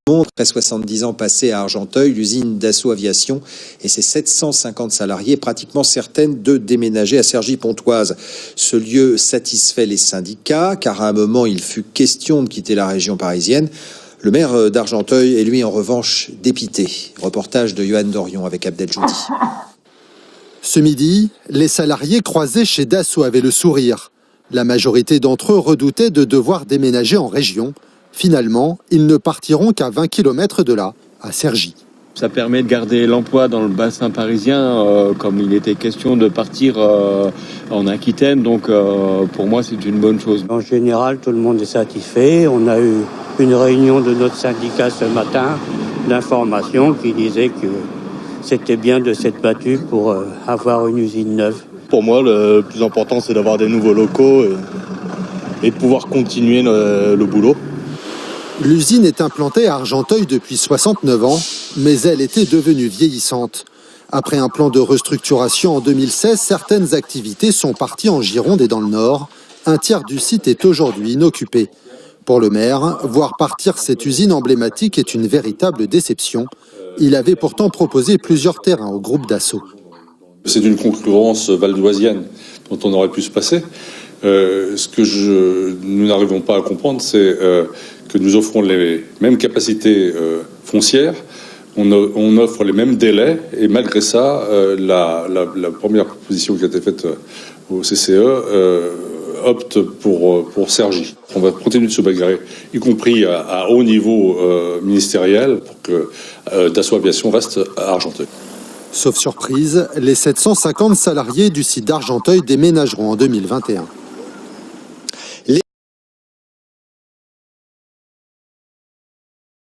Après 70 ans passés à Argenteuil, l'usine Dassault Aviation et ses 750 salariés, pratiquement certaines de déménager à Cergy-Pontoise. Ce lieu satisfait les syndicats, car à un moment, il fut question de quitter la région parisienne. Le maire d'Argenteuil est lui en revanche dépité. Reportage de Yoann Dorion avec Abdel Joudi. Ce midi, les salariés croisés chez Dassault avaient le sourire. La majorité d'entre eux redoutaient de devoir déménager en région. Finalement, ils ne partiront qu'à 20 km de là, à Cergy. Ça permet de garder l'emploi dans le bassin parisien, comme il était question de partir en Aquitaine. Donc pour moi, c'est une bonne chose. En général, tout le monde est satisfait. On a eu une réunion de notre syndicat ce matin d'information qui disait que c'était bien de s'être battu pour avoir une usine neuve. Pour moi, le plus important, c'est d'avoir des nouveaux locaux et de pouvoir continuer le boulot. L'usine est implantée à Argenteuil depuis 69 ans, mais elle était devenue vieillissante. Après un plan de restructuration en 2016, certaines activités sont parties en Gironde et dans le Nord. Un tiers du site est aujourd'hui inoccupé. Pour le maire, voir partir cette usine emblématique est une véritable déception. Il avait pourtant proposé plusieurs terrains au groupe Dassault. C'est une concurrence valdoisienne dont on aurait pu se passer. Ce que nous n'arrivons pas à comprendre, c'est que nous offrons les mêmes capacités foncières, on offre les mêmes délais, et malgré ça, la première proposition qui a été faite au CCE opte pour Cergy. On va continuer de se bagarrer, y compris à haut niveau ministériel, pour que Dassault Aviation reste à Argenteuil. Sauf surprise, les 750 salariés du site d'Argenteuil déménageront en 2021.